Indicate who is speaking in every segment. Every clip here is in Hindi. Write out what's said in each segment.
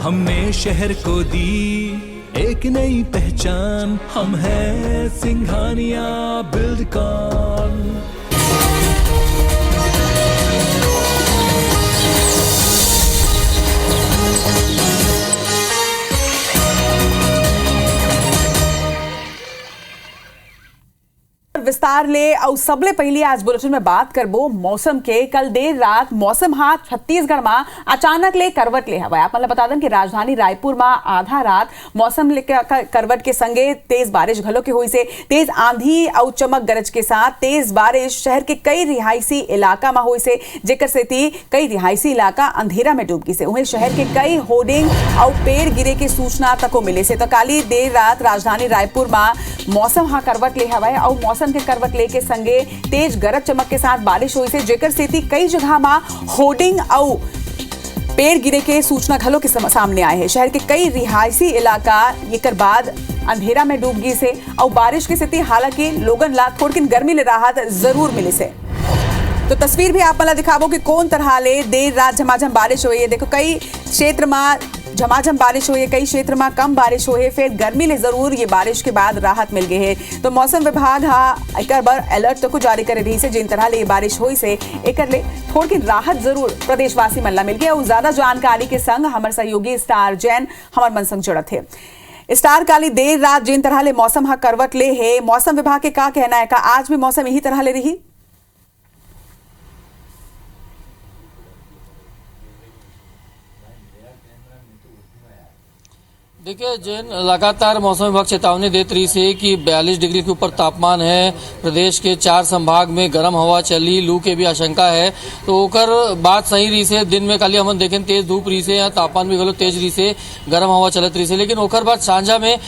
Speaker 1: हमने शहर को दी एक नई पहचान, हम हैं सिंघानिया बिल्डकॉन।
Speaker 2: विस्तार ले और सबले पहले आज बुलेटिन में बात करबो मौसम के। कल देर रात मौसम हाथ छत्तीसगढ़ में अचानक ले करवट ले हवा। आप बता दें कि राजधानी रायपुर में आधा रात मौसम ले करवट के संगे तेज बारिश घलो के हुई से तेज आंधी और चमक गरज के साथ तेज बारिश शहर के कई रिहायशी इलाका में हुई से, जेकर सेती कई रिहायशी इलाका अंधेरा में डूब गई से। वहीं शहर के कई होर्डिंग और पेड़ गिरे की सूचना तक मिले से। तो काली देर रात राजधानी रायपुर में मौसम हाँ करवट ले हवा और मौसम के करवट लेके संगे तेज गरज चमक के साथ बारिश हुई से, जेकर सेती कई जगह में होर्डिंग और पेड़ गिरे के सूचना घलों के सामने आए हैं। शहर के कई रिहायशी इलाका एकर बाद अंधेरा में डूब गई से और बारिश की स्थिति हालांकि लोगन ला थोड़किन गर्मी ले राहत जरूर मिली से। तो तस्वीर भी आप मला दिखाबो कि कौन तरह ले देर रात झमाझम बारिश हुई है। देखो कई क्षेत्र में झमाझम बारिश हुई है, कई क्षेत्र में कम बारिश हुई है, फिर गर्मी ले जरूर ये बारिश के बाद राहत मिल गई है। तो मौसम विभाग एक बार अलर्ट तो जारी कर रही से जिन तरह ले ये बारिश हुई से एक ले थोड़ी राहत जरूर प्रदेशवासी मन ला मिल गई। और ज्यादा जानकारी के संग हमारे सहयोगी स्टार जैन हमारे मन संग जुड़त है। स्टार काली देर रात जिन तरह ले मौसम हा करवट ले है, मौसम विभाग के क्या कहना है? का आज भी मौसम यही तरह ले रही?
Speaker 3: देखिए जैन, लगातार मौसम विभाग चेतावनी देते रही से कि 42 डिग्री के ऊपर तापमान है। प्रदेश के 4 संभाग में गर्म हवा चली, लू के भी आशंका है। तो ओकर बात सही रही से दिन में खाली हम देखें तेज धूप रही से, तापमान भी गलो तेज रही से, गर्म हवा चलत रही से। लेकिन ओकर बाद सांझा में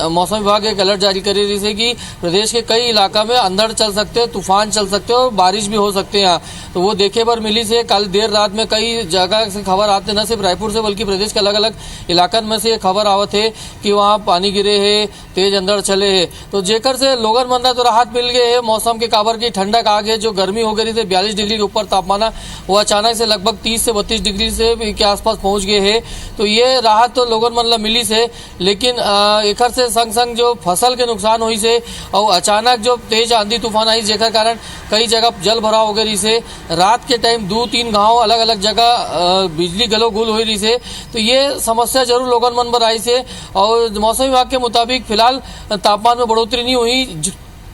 Speaker 3: मौसम विभाग एक अलर्ट जारी कर रही से कि प्रदेश के कई इलाका में अंधड़ चल सकते हैं, तूफान चल सकते हैं और बारिश भी हो सकते हैं। तो वो देखे पर मिली से कल देर रात में कई जगह से खबर आते न सिर्फ रायपुर से बल्कि प्रदेश के अलग अलग इलाकन में से खबर आवत है कि वहाँ पानी गिरे है, तेज अंदर चले है। तो जेकर से लोगन मंदा तो राहत मिल गए है। मौसम के काबर की ठंडक आ गई, जो गर्मी हो गई थी 42 डिग्री के ऊपर तापमान वो अचानक से लगभग 30 से 32 डिग्री से के आसपास पहुंच गए है। तो ये राहत तो लोगन मन ला मिली से। लेकिन एकर से संग संग जो फसल के नुकसान हुई से और अचानक जो तेज आंधी तूफान आई जेकर कारण कई जगह जल भराव हो गई से। रात के टाइम 2-3 गाँव अलग अलग जगह बिजली गलो गुल हुई रही से। तो ये समस्या जरूर लोगन मन आई से। और मौसम विभाग के मुताबिक फिलहाल तापमान में बढ़ोतरी नहीं हुई।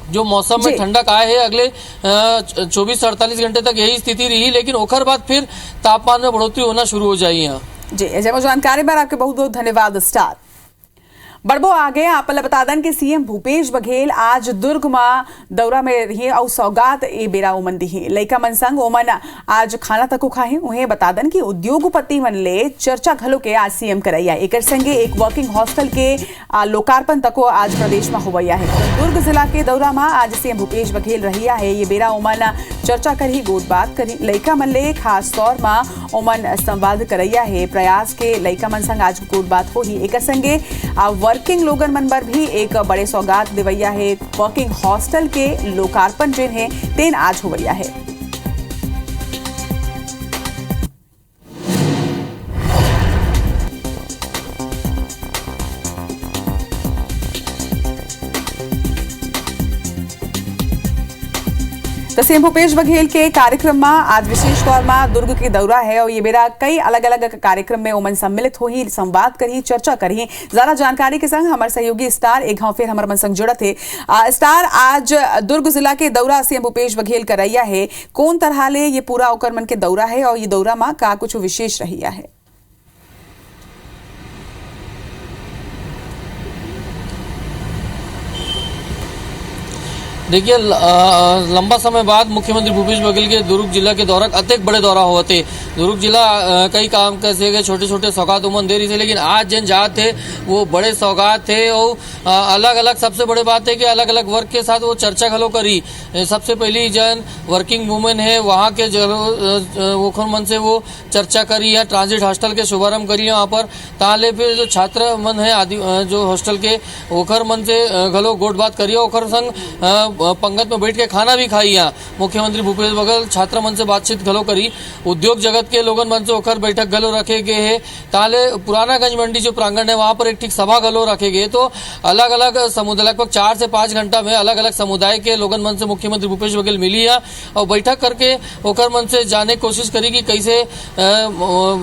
Speaker 3: जो मौसम में ठंडक आए है अगले 24 से 48 घंटे तक यही स्थिति रही, लेकिन ओखर बाद फिर तापमान में बढ़ोतरी होना शुरू हो जाएगी। यहाँ
Speaker 2: जी जानकारी पर आपके बहुत बहुत धन्यवाद स्टार। बड़बो आगे आप बता दें कि सीएम भूपेश बघेल आज दुर्ग में दौरा में रही और सौगात ए बेरा ओमन दी लइका मन संग ओमन आज खाना तको खाए। उन्हें बता दें कि उद्योगपति मन ले चर्चा घलो के आज सीएम करैया। एक संगे एक वर्किंग हॉस्टल के लोकार्पण तको आज प्रदेश में होवैया है। दुर्ग जिला के दौरा में आज सीएम भूपेश बघेल रहिया है। ये बेरा ओमन चर्चा करी, गोद बात करी, लइका मन ले खास तौर में ओमन संवाद करैया है। प्रयास के लइका मन संग आज गोद बात हो ही। एक संगे वर्किंग लोगन मन पर भी एक बड़े सौगात दिवैया है। वर्किंग हॉस्टल के लोकार्पण जिन है तेन आज होवैया है। तो सीएम भूपेश बघेल के कार्यक्रम में आज विशेष तौर में दुर्ग के दौरा है और ये बेरा कई अलग अलग कार्यक्रम में ओमन सम्मिलित हो ही, संवाद करी, चर्चा करी। ज्यादा जानकारी के संग हमारे सहयोगी स्टार एक गांव फिर हमारे मन संग जुड़त है। स्टार, आज दुर्ग जिला के दौरा सीएम भूपेश बघेल करैया है, कौन तरह ले ये पूरा ओकर मन के दौरा है और ये दौरा में का कुछ विशेष रहिया है?
Speaker 3: देखिए लंबा समय बाद मुख्यमंत्री भूपेश बघेल के दुर्ग जिला के दौरा अत्यंत बड़े दौरा हुआ थे। दुर्ग जिला कई काम कैसे गए, छोटे छोटे सौगात उमन दे रही थे, लेकिन आज जिन जात थे वो बड़े सौगात थे। और अलग अलग सबसे बड़ी बात है कि अलग अलग वर्ग के साथ वो चर्चा खलो करी। सबसे पहली जन वर्किंग वुमेन है, वहाँ के वोखर मन से वो चर्चा करी है। ट्रांजिट हॉस्टल के शुभारंभ करी है वहाँ पर। ताले फिर जो छात्र मन है आदि जो हॉस्टल के ओखर मन से घलो गोट बात करी है। ओखर संग पंगत में बैठ के खाना भी खाई। यहाँ मुख्यमंत्री भूपेश बघेल छात्र मन से बातचीत घलो करी, उद्योग जगत के लोगन मन से होकर बैठक घलो रखे गए है। ताले पुराना गंज मंडी जो प्रांगण है वहां पर एक ठीक सभा घलो रखे गए। तो अलग अलग समुदाय लगभग 4 से 5 घंटा में अलग अलग समुदाय के लोगन मन से मुख्यमंत्री भूपेश बघेल मिली है और बैठक करके होकर मन से जाने की कोशिश करी कि कैसे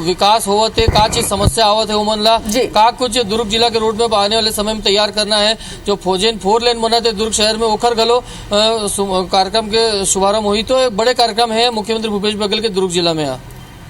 Speaker 3: विकास होवत है, का चीज समस्या आवत है उमन ला, का कुछ दुर्ग जिला के रोड में आने वाले समय में तैयार करना है। जो 4 लेन बनत है दुर्ग शहर में ओखर घलो कार्यक्रम के शुभारंभ हुई। तो एक बड़े कार्यक्रम है मुख्यमंत्री भूपेश बघेल के दुर्ग जिला में।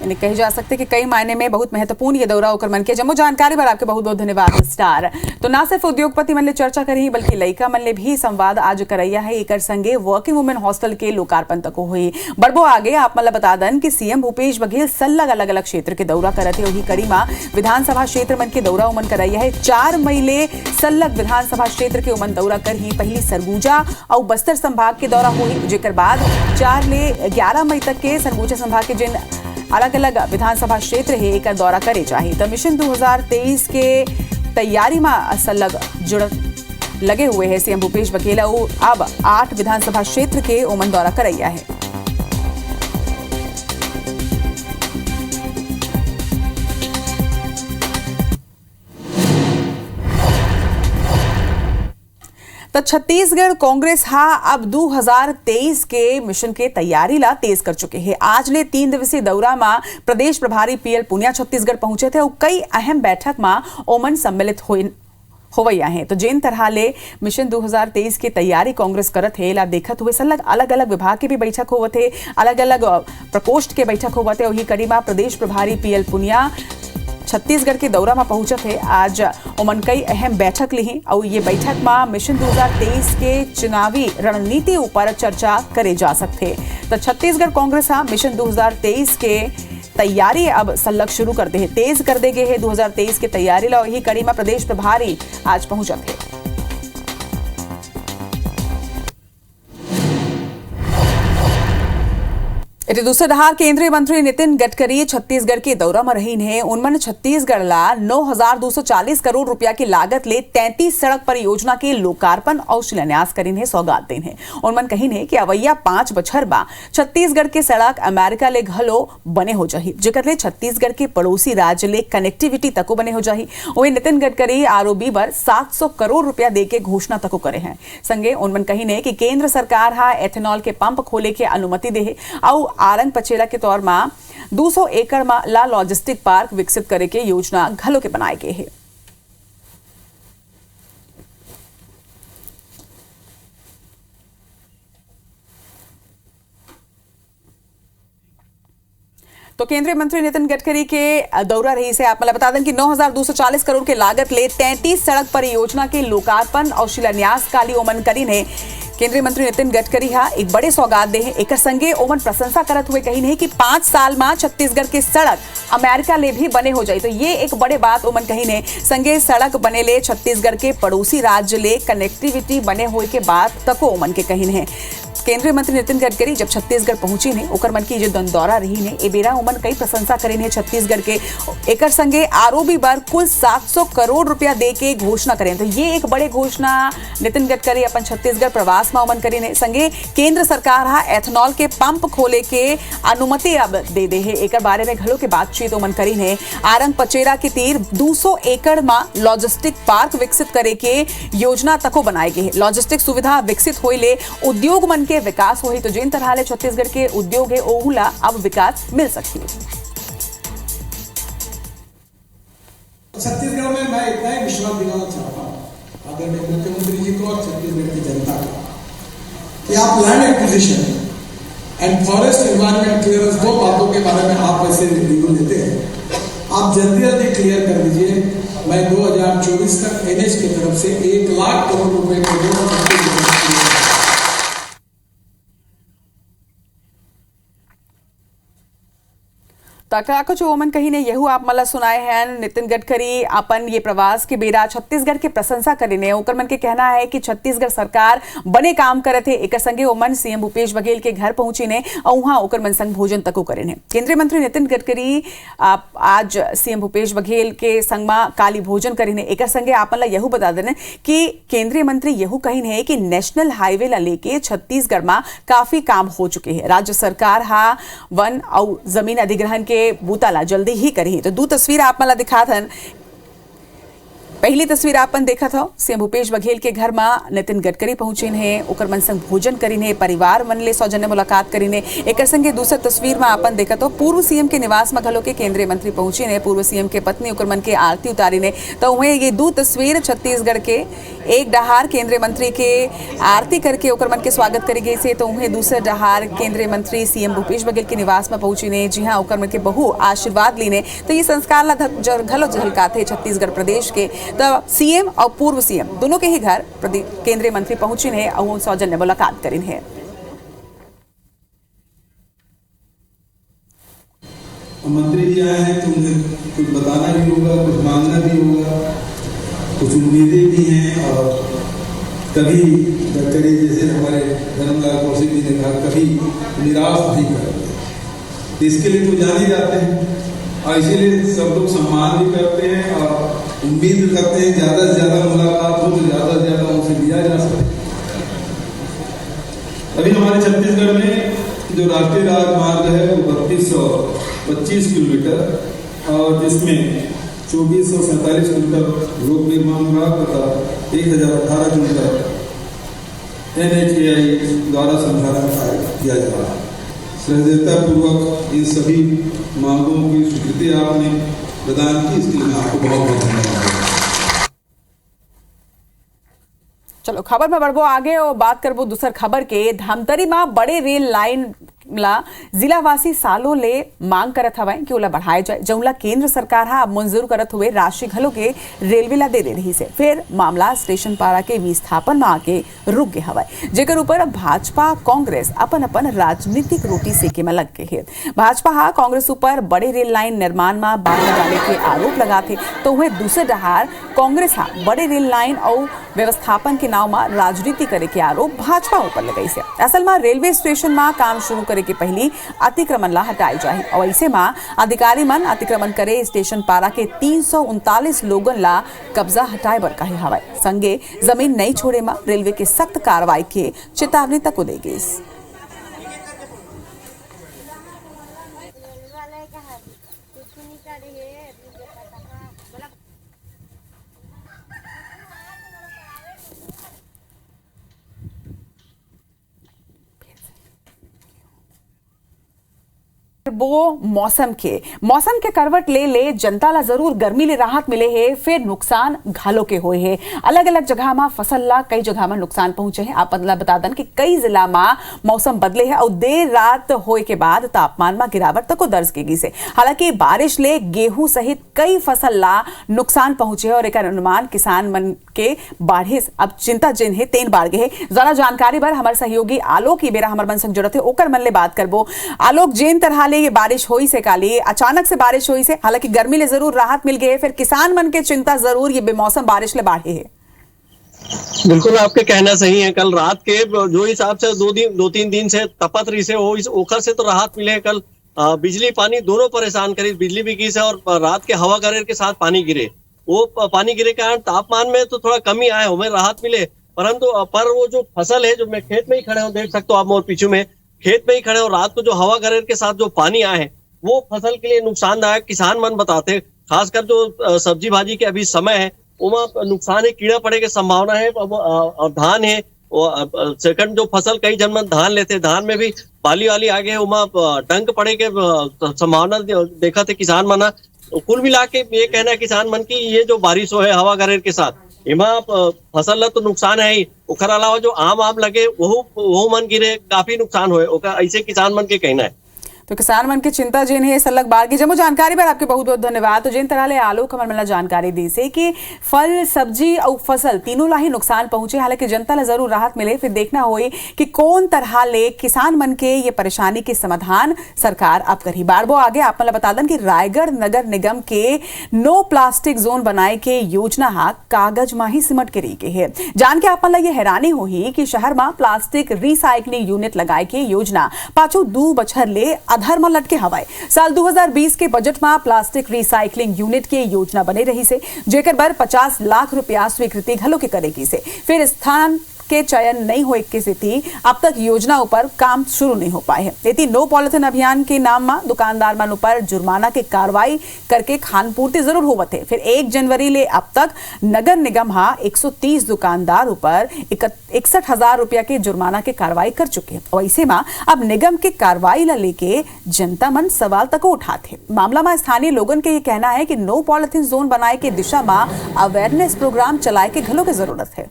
Speaker 2: यानी कही जा सकते कि कई मायने में बहुत महत्वपूर्ण ये दौरा होकर मन के जम्मू जानकारी पर आपके बहुत बहुत धन्यवाद स्टार। तो ना सिर्फ उद्योगपति मन ने चर्चा करी बल्कि लइका मन ने भी संवाद आज करैया है। एकर संगे वर्किंग वुमेन हॉस्टल के लोकार्पण तक हुई। बढ़बो आगे आप मतलब बता दन कि सीएम भूपेश बघेल सल्लग अलग अलग क्षेत्र के दौरा करत है। वही कड़ी में विधानसभा क्षेत्र मन के दौरा उमन करैया है। 4 मई ले सल्लग विधानसभा क्षेत्र के उमन दौरा कर ही पहली सरगुजा और बस्तर संभाग के दौरा हुई, जेकर बाद 4 ले 11 मई तक के सरगुजा संभाग के जिन अलग अलग विधानसभा क्षेत्र है एक दौरा करे चाहिए। तो मिशन 2023 के तैयारी में सलग जुड़ लगे हुए हैं सीएम भूपेश बघेल। अब 8 विधानसभा क्षेत्र के ओमन दौरा करैया है। तो छत्तीसगढ़ कांग्रेस अब 2023 के मिशन के तैयारी ला तेज कर चुके हैं। आज ले 3 दिवसीय दौरा में प्रदेश प्रभारी पीएल पुनिया छत्तीसगढ़ पहुंचे थे और कई अहम बैठक में ओमन सम्मिलित होवैया है। तो जिन तरह ले मिशन 2023 की तैयारी कांग्रेस करत है ला देखत हुए सलग अलग अलग विभाग के भी बैठक होवत है, अलग अलग प्रकोष्ठ के बैठक होवत है। वही कड़ी में प्रदेश प्रभारी पीएल पुनिया छत्तीसगढ़ के दौरा में पहुंचत है। आज उमन कई अहम बैठक ली और ये बैठक में मिशन 2023 के चुनावी रणनीति ऊपर चर्चा करे जा सकते। तो छत्तीसगढ़ कांग्रेस मिशन 2023 के तैयारी अब सलग शुरू कर दे, तेज कर दे गए है 2023 की तैयारी ला। वही कड़ी में प्रदेश प्रभारी आज पहुंचत है। इतने दूसरे दहार केंद्रीय मंत्री नितिन गडकरी छत्तीसगढ़ के दौरा में रही है। उन्होंने छत्तीसगढ़ ला 9,240 करोड़ रुपया की लागत ले 33 सड़क परियोजना के लोकार्पण और शिलान्यास करीन है, सौगात देन है। उन्होंने कही है कि अवैया 5 बछर बा छत्तीसगढ़ के सड़क अमेरिका ले घलो बने हो जाही, जेकर ले छत्तीसगढ़ के पड़ोसी राज्य ले कनेक्टिविटी तको बने हो जाही। वही नितिन गडकरी आरओबी पर 700 करोड़ रुपया दे के घोषणा तको करे हैं। संगे उन्होंने कही है कि केंद्र सरकार एथेनॉल के पंप खोले के अनुमति दे और आरंग पचेला के तौर में 200 एकड़ में ला लॉजिस्टिक पार्क विकसित करे के योजना घलो के बनाए गए हैं। तो केंद्रीय मंत्री नितिन गडकरी के दौरा रही से आप मतलब बता दें कि 9,240 करोड़ के लागत ले 33 सड़क परियोजना के लोकार्पण और शिलान्यास काली ओमन करी ने केंद्रीय मंत्री नितिन गडकरी एक बड़े सौगात दे हैं। एक संगे ओमन प्रशंसा करत हुए कही नहीं कि 5 साल में छत्तीसगढ़ के सड़क अमेरिका ले भी बने हो जाए। तो ये एक बड़े बात ओमन कही ने संगे सड़क बने ले छत्तीसगढ़ के पड़ोसी राज्य ले कनेक्टिविटी बने हुए के बाद तको ओमन के कही है। केंद्रीय मंत्री नितिन गडकरी जब छत्तीसगढ़ पहुंची ने ओकर मन की जो दौरा रही ने ए बेरा उमन कई प्रशंसा करे ने छत्तीसगढ़ के एकर संगे आरओबी पर कुल 700 करोड़ रुपया दे के घोषणा करें। तो ये एक बड़े घोषणा नितिन गडकरी अपन छत्तीसगढ़ प्रवास में उमन करी ने। संगे केंद्र सरकार एथेनॉल के पंप खोले के अनुमति अब दे दे है। एकर बारे में घलो के बातचीत उमन करी ने। आरंग पचेरा के तीर 200 एकड़ में लॉजिस्टिक पार्क विकसित करे के योजना तको बनाए गए। लॉजिस्टिक सुविधा विकसित होए ले उद्योग मन के विकास हो। तो जिन तरह ले छत्तीसगढ़ के उद्योग है ओहुला अब विकास मिल सकती है।
Speaker 4: छत्तीसगढ़ में मैं इतना ही विश्वास दिलाना चाहता हूं आदरणीय मुख्यमंत्री जी को और छत्तीसगढ़ की जनता को कि आप land acquisition and forest environment clearance 2 बातों के बारे में आप वैसे रिव्यू देते हैं, आप जल्दी जल्दी क्लियर कर दीजिए। मैं 2024 तक एनएच की तरफ से 1 लाख करोड़ रुपए के
Speaker 2: तका जो ओमन कही ने यहू आप मला सुनाए हैं नितिन गडकरी अपन ये प्रवास के बेरा छत्तीसगढ़ के प्रशंसा करीने ओकर मन के कहना है कि छत्तीसगढ़ सरकार बने काम करे थे एक संगे ओमन सीएम भूपेश बघेल के घर पहुंची ने और वहां ओकर मन संग भोजन तको करे ने केंद्रीय मंत्री नितिन गडकरी आज सीएम भूपेश बघेल के संग में काली भोजन करीने एक संगे आपन ला यहू बता देने कि केंद्रीय मंत्री यहू कही है कि नेशनल हाईवे ला लेके छत्तीसगढ़ में काफी काम हो चुके हैं राज्य सरकार हा वन और जमीन अधिग्रहण के बूताला जल्दी ही करी तो दो तस्वीर आप मला दिखा था पहली तस्वीर आपन देखा था सीएम भूपेश बघेल के घर में नितिन गडकरी पहुंचे हैं ओकर मन संग भोजन करीने परिवार मन ले सौजन्य मुलाकात करीने एक संगे दूसरा तस्वीर में आपन देखा तो पूर्व सीएम के निवास में घलो के केंद्रीय मंत्री पहुंचे ने पूर्व सीएम के पत्नी ओकर मन के आरती उतारी ने तो वहीं ये दो तस्वीर छत्तीसगढ़ के एक डहार केंद्रीय मंत्री के आरती करके ओकर मन के स्वागत करी गई से तो वहीं दूसरे डहार केंद्रीय मंत्री सीएम भूपेश बघेल के निवास में पहुंची ने जी हाँ ओकर मन के बहु आशीर्वाद लीने तो ये संस्कार ला घलो झलकाते छत्तीसगढ़ प्रदेश के तो सीएम और पूर्व सीएम दोनों के ही घर केंद्रीय मंत्री पहुंची है और सौजन्य मुलाकात करी है।
Speaker 5: मंत्री जी आए हैं तो उन्हें कुछ बताना भी होगा, कुछ मांगना भी होगा, कुछ उम्मीदें भी हैं और कभी गडकरी जैसे हमारे धर्मलाल कौशिक जी ने कहा कभी निराश नहीं करते। इसके लिए तो जाने जाते हैं और इसीलिए सब लोग सम्मान भी करते हैं और उम्मीद करते हैं ज्यादा से ज्यादा मुलाकात हो तो ज्यादा से ज्यादा उनसे लिया जा सके। अभी हमारे छत्तीसगढ़ में जो राष्ट्रीय राजमार्ग है वो 3225 किलोमीटर और जिसमें 2447 किलोमीटर लोक निर्माण विभाग तथा 1018 किलोमीटर NHAI द्वारा समझौता किया जा रहा है। सहृदयता पूर्वक इन सभी मांगों की स्वीकृति आपने प्रदान की, इसके लिए मैं आपको बहुत बहुत धन्यवाद।
Speaker 2: चलो खबर में बढ़बो आगे और बात करबो दूसर खबर के धमतरी में बड़े रेल लाइन ला जिलावासी सालों ले मांग करत हवाए कि ओला बढ़ाया जाए जौला केंद्र सरकार हा अब मंजूर करत हुए राशि घलो के रेलवे ला दे रही से फिर मामला स्टेशन पारा के विस्थापन में आके रुक गए हवाए जेकर ऊपर भाजपा कांग्रेस अपन अपन राजनीतिक रोटी सेके में लग गए है। भाजपा हा कांग्रेस ऊपर बड़े रेल लाइन निर्माण में बाधा डाले के आरोप लगाते तो वह दूसरे डहार कांग्रेस हा बड़े रेल लाइन और व्यवस्थापन के नाव में राजनीति करे के आरोप भाजपा ऊपर लगाई से। असल में रेलवे स्टेशन में काम शुरू करे के पहली अतिक्रमण ला हटाई जाए और ऐसे में अधिकारी मन अतिक्रमण करे स्टेशन पारा के 339 लोगन ला कब्जा हटाए बर कहे हवाए संगे जमीन नहीं छोड़े में रेलवे के सख्त कार्रवाई के चेतावनी तक दे गई। वो मौसम के करवट ले जनता ला जरूर गर्मी ले राहत मिले है फिर नुकसान घालो के होए है अलग अलग जगह में फसल ला कई जगह में नुकसान पहुंचे है। आप बता दन कि कई जिला में मौसम बदले है और देर रात होए के बाद तापमान में गिरावट तक दर्ज की गई से। हालांकि बारिश ले गेहूं सहित कई फसल ला नुकसान पहुंचे है और एक अनुमान किसान मन के बाढ़े अब चिंता जिन है तेन बाढ़ गए है। जरा जानकारी बार हमारे सहयोगी आलोक ही बेरा हमारे मन संग जुड़त है ओकर मन ले बात करबो। आलोक जिन तरह ले ये बारिश हुई से काली अचानक से बारिश हुई से हालांकि गर्मी ले जरूर राहत मिल गई है फिर किसान मन के चिंता जरूर ये बेमौसम बारिश ले बढ़े है।
Speaker 6: बिल्कुल आपके कहना सही है। कल रात के जो हिसाब से 2-3 दिन से तपत रही से ओखर से तो राहत मिले। कल बिजली पानी दोनों परेशान करी, बिजली भी गिरी और रात के हवा गरेर के साथ पानी गिरे। वो पानी गिरे के कारण तापमान में तो थोड़ा कमी आए हमें राहत मिले परंतु पर वो जो फसल है जो मैं खेत में ही खड़े हूँ देख सकते हो आप मोर पीछे में खेत में ही खड़े और रात को जो हवा गरेर के साथ जो पानी आए हैं वो फसल के लिए नुकसानदायक किसान मन बताते। खासकर जो सब्जी भाजी के अभी समय है वहाँ नुकसान है, कीड़ा पड़े की संभावना है। और धान है सेकंड जो फसल कई जन धान लेते धान में भी बाली वाली आगे है वहाँ डंक पड़े के संभावना देखा थे किसान मना। कुल मिला के ये कहना है किसान मन की ये जो बारिश हो है हवा गरेर के साथ इमा फसल ला तो नुकसान है ही ओकर अलावा जो आम लगे वो मन गिरे काफी नुकसान होए ओकर ऐसे किसान मन के कहना है।
Speaker 2: तो किसान मन की चिंता जेन है सलग बार की जमो जानकारी पर आपके बहुत बहुत धन्यवाद। तो जेन तरह ले आलोक हमर मिला जानकारी दी से कि फल सब्जी और फसल तीनों ला ही नुकसान पहुंचे, हालांकि जनता ला जरूर राहत मिले। फिर देखना होई कि कौन तरह ले किसान मन के ये परेशानी के समाधान सरकार अब करी। बारबो आगे आप मला बता दन कि रायगढ़ नगर निगम के नो प्लास्टिक जोन बनाए के योजना हा कागज मा ही सिमट के रही के है। जान के आप मला ये हैरानी होही कि शहर में प्लास्टिक रिसाइकलिंग यूनिट लगाए के योजना पाछू 2 बछर ले अधर में लटके हवाए। साल 2020 के बजट में प्लास्टिक रिसाइकलिंग यूनिट के योजना बने रही से, जेकर बर 50 लाख रुपया स्वीकृति घलो के करेगी से। फिर स्थान के चयन नहीं हो की स्थिति अब तक योजना ऊपर काम शुरू नहीं हो पाए है। यदि नो पॉलिथीन अभियान के नाम में दुकानदार मन ऊपर जुर्माना के कार्रवाई करके खान पूर्ति जरूर होवत है। फिर 1 जनवरी ले अब तक नगर निगम 130 दुकानदार ऊपर 61,000 रुपया के जुर्माना के कार्रवाई कर चुके हैं। और ऐसे में अब निगम के कार्रवाई ला लेके जनता मन सवाल तक उठाते हैं। मामला में स्थानीय लोगन के ये कहना है कि नो पॉलिथीन जोन बनाए के दिशा में अवेयरनेस प्रोग्राम चलाए के घलों की जरूरत है।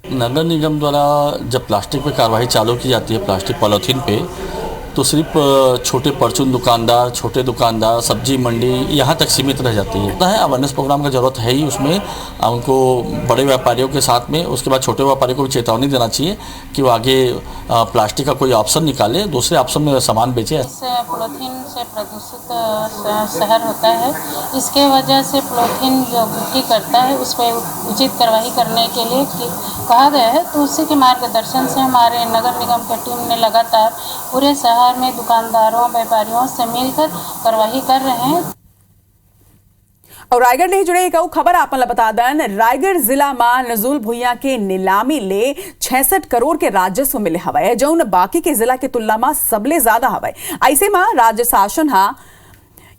Speaker 7: नगर निगम द्वारा जब प्लास्टिक पे कार्रवाई चालू की जाती है, प्लास्टिक पॉलीथीन पे, तो सिर्फ छोटे परचून दुकानदार, छोटे दुकानदार, सब्जी मंडी यहाँ तक सीमित रह जाती है। अवेयरनेस प्रोग्राम का जरूरत है ही उसमें, उनको बड़े व्यापारियों के साथ में, उसके बाद छोटे व्यापारियों को भी चेतावनी देना चाहिए कि वो आगे प्लास्टिक का कोई ऑप्शन निकाले, दूसरे ऑप्शन में सामान बेचे।
Speaker 8: पॉलीथीन से प्रदूषित शहर होता है, इसके वजह से पॉलीथीन जो बिक्री करता है उस पर उचित कार्रवाई करने के लिए कहा गया है। तो उसी के मार्गदर्शन से हमारे नगर निगम की टीम ने लगातार पूरे शहर में दुकानदारों व्यापारियों से मिलकर कार्रवाई कर रहे हैं।
Speaker 2: और रायगढ़ नहीं जुड़े एक खबर आप बता दन, रायगढ़ जिला में नजुल भुइयां के नीलामी ले 66 करोड़ के राजस्व मिले हवाए, जो बाकी के जिला के तुलना में सबले ज्यादा हवाए। ऐसे में राज्य शासन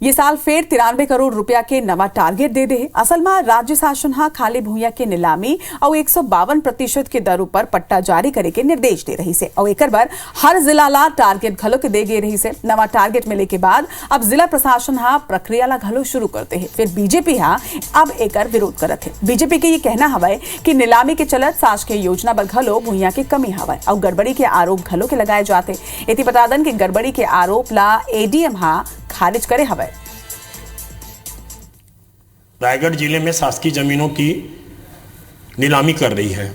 Speaker 2: ये साल फिर 93 करोड़ रुपया के नवा टारगेट दे दे। असल में राज्य शासन खाली भूया के नीलामी और 152% के दर पर पट्टा जारी करे के निर्देश दे रही से। और एक बार हर जिला ला टारगेट घलो के दे गे रही से। नवा टारगेट मिले के बाद अब जिला प्रशासन प्रक्रिया ला घलो शुरू करते हैं। फिर बीजेपी अब एक विरोध करत है। बीजेपी के ये कहना हवाए कि नीलामी के चलत शासकीय योजना पर घलो भूया के कमी हवाए और गड़बड़ी के आरोप घलो के लगाए जाते। इति बता दन कि गड़बड़ी के आरोप ला एडीएम खारिज करे हवाए।
Speaker 9: रायगढ़ जिले में शासकीय जमीनों की नीलामी कर रही है।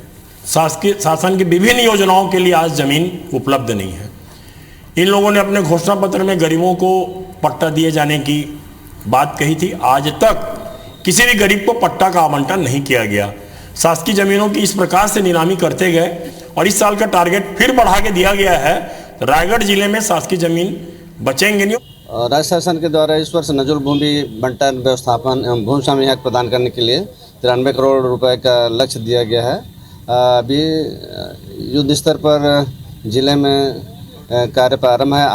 Speaker 9: शासन की विभिन्न योजनाओं के लिए आज जमीन उपलब्ध नहीं है। इन लोगों ने अपने घोषणा पत्र में गरीबों को पट्टा दिए जाने की बात कही थी, आज तक किसी भी गरीब को पट्टा का आवंटन नहीं किया गया। शासकीय जमीनों की इस प्रकार से नीलामी करते गए और इस साल का टारगेट फिर बढ़ा के दिया गया है। रायगढ़ जिले में शासकीय जमीन बचेंगे नहीं।
Speaker 10: राज्य शासन के द्वारा इस वर्ष नजुल भूमि बंटन व्यवस्थापन एवं भूमि स्वामी हक प्रदान करने के लिए 93 करोड़ रुपए का लक्ष्य दिया गया है। अभी युद्ध स्तर पर जिले में कार्य प्रारंभ है।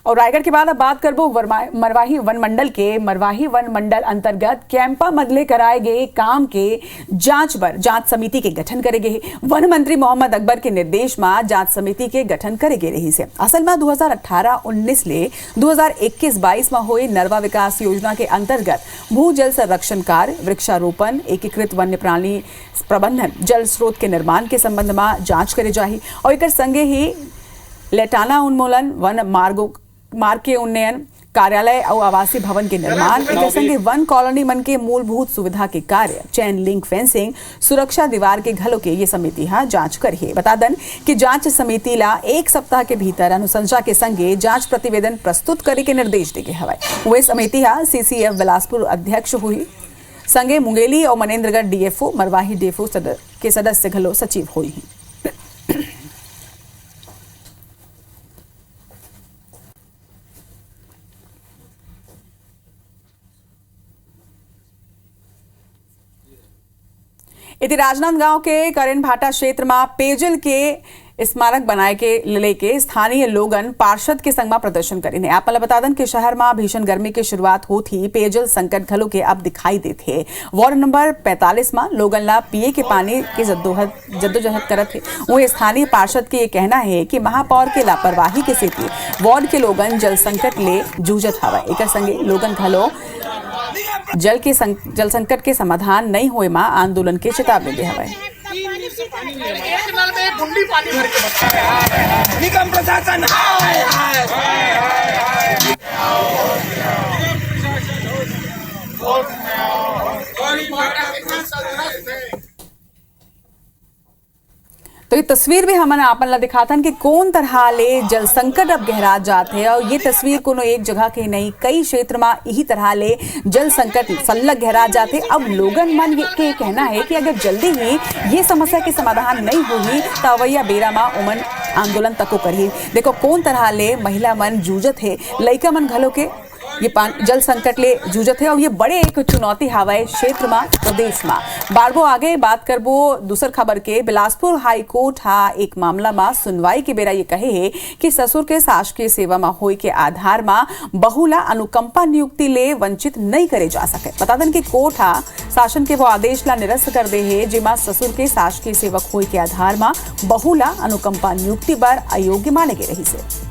Speaker 2: और रायगढ़ के बाद अब बात करबो मरवाही वन मंडल के। मरवाही वन मंडल अंतर्गत कैंपा मदले कराए गए काम के जांच पर जांच समिति के गठन करे गए। वन मंत्री मोहम्मद अकबर के निर्देश में जांच समिति के गठन करे गए रही से। असल में 2018-19 ले 2021-22 में हुए नरवा विकास योजना के अंतर्गत भू जल संरक्षण कार्य, वृक्षारोपण, एकीकृत वन्य प्राणी प्रबंधन, जल स्रोत के निर्माण के संबंध में जांच करे जाही। और एक संगे ही लेटाना उन्मूलन, वन मार्ग के उन्नयन, कार्यालय और आवासीय भवन के निर्माण, एक संगे वन कॉलोनी मन के मूलभूत सुविधा के कार्य, चेन लिंक फेंसिंग, सुरक्षा दीवार के घलों के ये समिति जांच करिए। बता दन कि जांच समिति ला 1 सप्ताह के भीतर अनुशंसा के संगे जांच प्रतिवेदन प्रस्तुत करे के निर्देश दे हवाए। वह समिति सीसीएफ बिलासपुर अध्यक्ष हुई, संगे मुंगेली और मनेन्द्रगढ़ डीएफओ, मरवाही डीएफओ के सदस्य घलो सचिव हुई। इति राजनांदगांव के करेन भाटा क्षेत्र में पेयजल के स्मारक बनाए के लेके स्थानीय लोगन पार्षद के संग में प्रदर्शन करे। आप बता दन कि शहर में भीषण गर्मी की शुरुआत होती पेयजल संकट घलो के अब दिखाई देते। वार्ड नंबर 45 में लोगन ला पिए के पानी के जद्दोजहद करत है। वही स्थानीय पार्षद के ये कहना है कि महापौर के लापरवाही के सेती वार्ड के लोगन जल संकट ले जूझत हवा। एक संगे लोगन घलो जल संकट के समाधान नहीं होए में आंदोलन के चेतावनी दे हवाए।
Speaker 11: पानी नहीं है, एक नल में एक गुंडी पानी भर के बता रहा है। निगम प्रशासन हाय हाय
Speaker 2: तो ये तस्वीर भी हमने आपन ला दिखाथन कि कौन तरह ले जल संकट अब गहरा जाते है और ये तस्वीर कोनो एक जगह के नहीं कई क्षेत्र में यही तरह ले जल संकट सल्लग गहरा जाते। अब लोगन मन के कहना है कि अगर जल्दी ही ये समस्या के समाधान नहीं होगी तो अवैया बेरा मा उमन आंदोलन तको करी। देखो कौन तरह ले महिला मन जूझत है, लइका मन घलो के ये जल संकट ले जूझत है और ये बड़े एक चुनौती हवाए क्षेत्र में प्रदेश में। बारबो आगे बात करबो दूसर खबर के बिलासपुर हाई कोर्ट हा एक मामला में सुनवाई के बेरा ये कहे है कि ससुर के शासकीय सेवा में होय के आधार में बहुला अनुकंपा नियुक्ति ले वंचित नहीं करे जा सके। बता दें कि कोर्ट हा शासन के वो आदेश ला निरस्त कर दे है जिमा ससुर के शासकीय सेवक होय के आधार में बहुला अनुकंपा नियुक्ति पर अयोग्य माने गए रही से।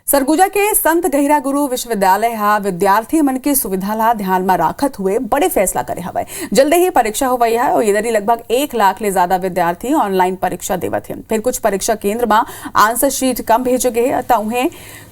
Speaker 2: सरगुजा के संत गहिरा गुरु विश्वविद्यालय हा विद्यार्थी मन की सुविधा ला ध्यान में राखत हुए बड़े फैसला करे हवे। जल्द ही परीक्षा होवई है और इधर ही लगभग 1 लाख ले ज्यादा विद्यार्थी ऑनलाइन परीक्षा देवत हैं। फिर कुछ परीक्षा केंद्र में आंसर शीट कम भेजे गए है उन्हें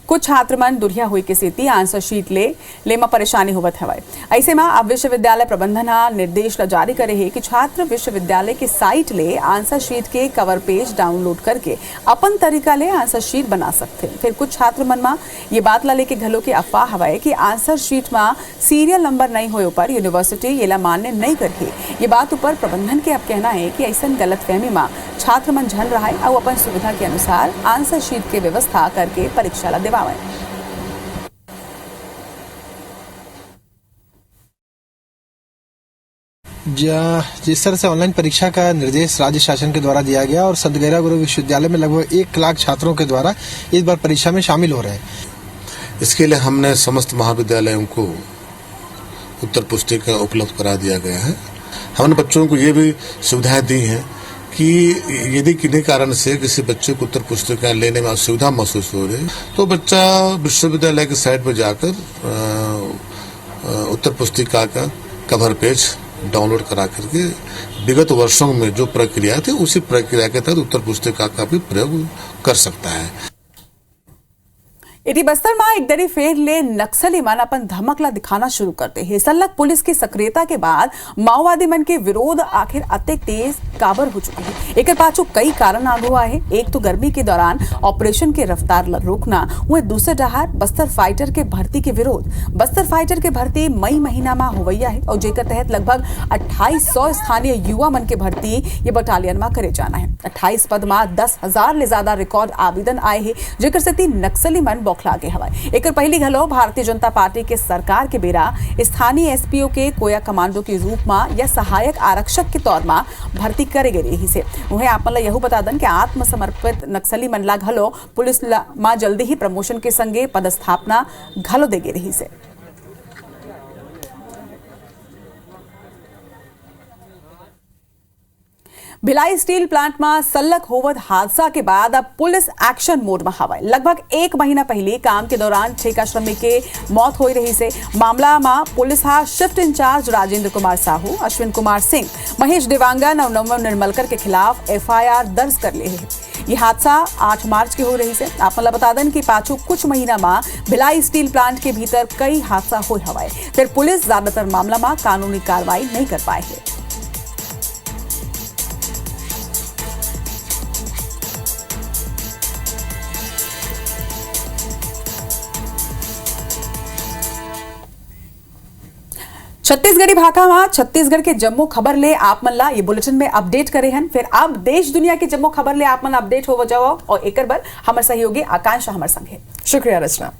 Speaker 2: कुछ छात्र मन दुरिया हुई के स्थिति आंसर शीट ले में परेशानी होवत हवाए। ऐसे में अब विश्वविद्यालय प्रबंधन निर्देश जारी करे है कि छात्र विश्वविद्यालय के साइट ले आंसर शीट के कवर पेज डाउनलोड करके अपन तरीका ले आंसर शीट बना सकते। फिर कुछ छात्र मन में ये बात ला लेके घलो के अफवाह हवाए कि आंसर शीट में सीरियल नंबर नहीं होए पर यूनिवर्सिटी ये ला मान्य नहीं करके। ये बात ऊपर प्रबंधन के अब कहना है कि ऐसा गलतफहमी में छात्र मन झल रहा है और अपन सुविधा के अनुसार आंसर शीट के व्यवस्था करके परीक्षा ला देवा।
Speaker 12: जिस तरह से ऑनलाइन परीक्षा का निर्देश राज्य शासन के द्वारा दिया गया और संत गहिरा गुरु विश्वविद्यालय में लगभग 1 लाख छात्रों के द्वारा इस बार परीक्षा में शामिल हो रहे हैं।
Speaker 13: इसके लिए हमने समस्त महाविद्यालयों को उत्तर पुस्तिका उपलब्ध करा दिया गया है। हमने बच्चों को ये भी सुविधाएं दी हैं कि यदि किन्हीं कारण से किसी बच्चे को उत्तर पुस्तिका लेने में असुविधा महसूस हो रही तो बच्चा विश्वविद्यालय की साइट पर जाकर उत्तर पुस्तिका का कवर पेज डाउनलोड करा करके विगत वर्षों में जो प्रक्रिया थी उसी प्रक्रिया के तहत उत्तर पुस्तिका का भी प्रयोग कर सकता है।
Speaker 2: इटी बस्तर में एक दरी फेर ले नक्सली मन अपन धमकला दिखाना शुरू करते हैं। सल्लग पुलिस की सक्रियता के बाद माओवादी मन के विरोध आखिर अत्यंत तेज काबर हो चुकी है। एक पाछू कई कारण आगू आए। एक तो गर्मी के दौरान ऑपरेशन के रफ्तार रोकना, वह दूसरे डहार बस्तर फाइटर के भर्ती के विरोध। बस्तर फाइटर के भर्ती मई महीना में होवैया है और जेकर तहत लगभग 2800 स्थानीय युवा मन के भर्ती ये बटालियन में करे जाना है। 28 पद में 10,000 ले ज्यादा रिकॉर्ड आवेदन आए हैं जेकर से नक्सली मन लागे हवाए। एक पहली घलो भारतीय जनता पार्टी के सरकार के बेरा स्थानीय एसपीओ के कोया कमांडो के रूप में या सहायक आरक्षक के तौर में भर्ती करे गए रही से। उन्हें आप मतलब यहू बता दन कि आत्मसमर्पित नक्सली मनला घलो पुलिस में जल्दी ही प्रमोशन के संगे पदस्थापना घलो दे गए रही से। भिलाई स्टील प्लांट में सल्लग होवत हादसा के बाद अब पुलिस एक्शन मोड में हवाए। लगभग 1 महीना पहले काम के दौरान ठेका श्रमिक के मौत हो रही से मामला में पुलिस हा शिफ्ट इंचार्ज राजेंद्र कुमार साहू, अश्विन कुमार सिंह, महेश देवांगन और नवम निर्मलकर के खिलाफ FIR दर्ज कर ले है। ये हादसा 8 मार्च के हो रही से। आप मतलब बता दें कि पाछू कुछ महीना में भिलाई स्टील प्लांट के भीतर कई हादसा हो हवाए। फिर पुलिस ज्यादातर मामला में कानूनी कार्रवाई नहीं कर पाए है। छत्तीसगढ़ी भाषा में छत्तीसगढ़ के जम्मू खबर ले आप मन ला ये बुलेटिन में अपडेट करे हन। फिर अब देश दुनिया के जम्मू खबर ले आप मन अपडेट हो जाओ और एक बार हमारे सहयोगी आकांक्षा हमारे संग है। शुक्रिया रचना।